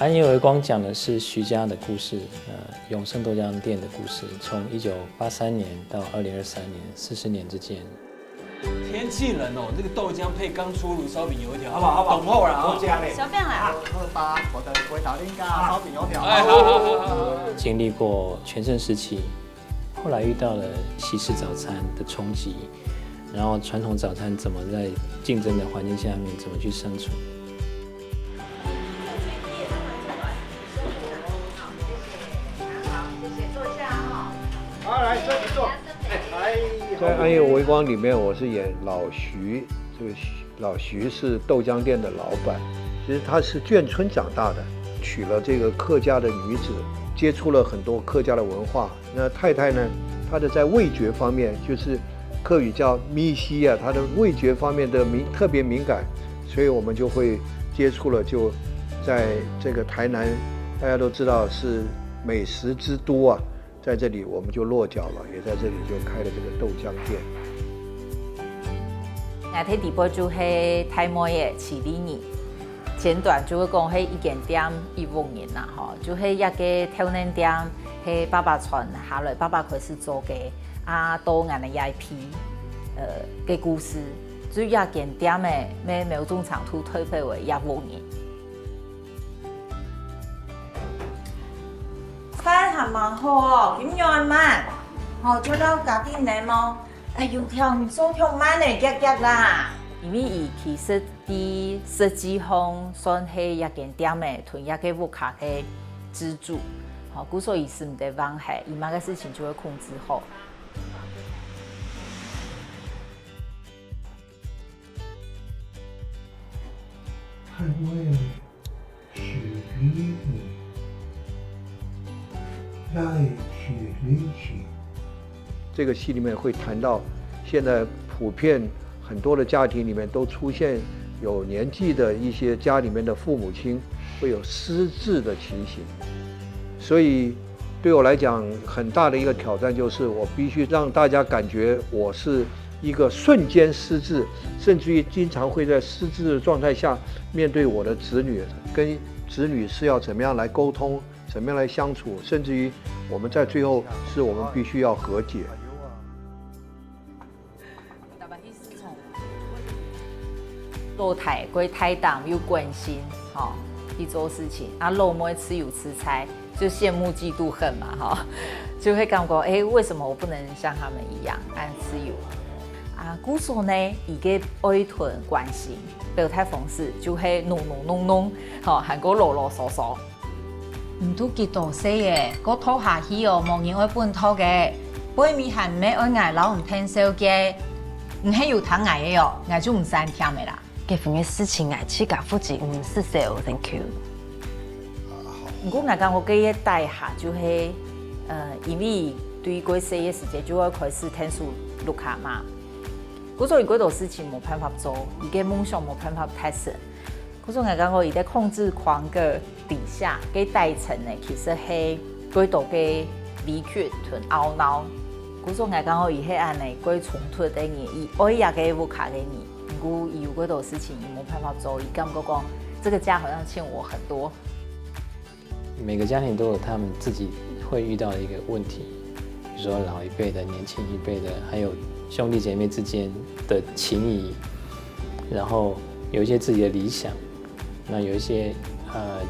安夜微光讲的是徐家的故事，永盛豆浆店的故事，从1983年到2023年40年之间。天气冷哦，这个豆浆配刚出炉烧饼油条，好不好？好不好？懂后了我加嘞。小便来啊！喝吧，我的回答应该烧饼油条。哎，好。经历过全盛时期，后来遇到了西式早餐的冲击，然后传统早餐怎么在竞争的环境下面怎么去生存。好，来这里坐。在《暗夜微光》里面，我是演老徐。这个老徐是豆浆店的老板，其实他是眷村长大的，娶了这个客家的女子，接触了很多客家的文化。那太太呢，她的在味觉方面，就是客语叫咪西啊，她的味觉方面的特别敏感，所以我们就会接触了。就在这个台南，大家都知道是美食之都啊。在这里我们就落脚了，也在这里就开了这个豆浆店。我睇地波就係台妹嘅起理年，前段就會講係一間店15年啦，吼，就係一個挑戰店，係爸爸傳下來，爸爸開始做嘅多眼嘅 IP，嘅故事，就一間店嘅咩苗中長途推飛為15年。飯係蠻好哦，點樣慢？好做到家己嚟麼？哎，油條唔做條慢嚟夾夾啦。因為伊其實啲設計方算係一間店嘅同一個物價嘅支柱，好，故所以是唔得忘係，伊某個事情就會控制好。捍衛是理你，在是理情。这个戏里面会谈到，现在普遍很多的家庭里面都出现有年纪的一些家里面的父母亲会有失智的情形，所以对我来讲很大的一个挑战就是我必须让大家感觉我是一个瞬间失智，甚至于经常会在失智的状态下面对我的子女，跟子女是要怎么样来沟通，怎么样来相处，甚至于我们在最后是我们必须要和解。落台归台党又关心，哈，去做事情啊，老妹吃油吃菜，就羡慕嫉妒恨嘛，哈，就会感觉为什么我不能像他们一样按吃油？啊，故所呢，伊个爱屯关心，表态方式就係弄，吼，韓國囉囉嗦嗦。唔都幾多歲嘅，個拖下去哦，冇人愛本土嘅，背面係咩愛捱老唔聽少嘅，唔係要睇捱嘅哦，捱就唔散聽嘅啦。結婚嘅事情捱起家負責唔是少 ，thank you。不過我講我嘅帶下就係，因為對過些嘅時間就要開始聽書錄卡嘛。嗰種嗰度事情冇辦法做，伊個夢想冇辦法達成。嗰種我講我伊在控制狂個底下，個帶層呢其實係嗰度嘅離決同懊惱。嗰種我講我伊係安尼嗰衝突嘅嘢，伊愛也個無卡嘅嘢。不過伊有嗰度事情伊冇辦法做，伊感覺講這個家好像欠我很多。每個家庭都有他們自己會遇到的一個問題，比如說老一輩的、年輕一輩的，還有兄弟姐妹之間的情誼，然後有一些自己的理想，那有一些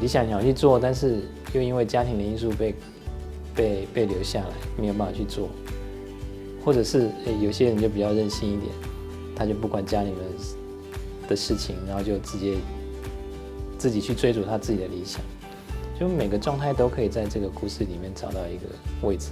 理想想去做，但是又因為家庭的因素被留下來，沒有辦法去做，或者是有些人就比較任性一點，他就不管家裡面的事情，然後就直接自己去追逐他自己的理想，就每個狀態都可以在這個故事裡面找到一個位置。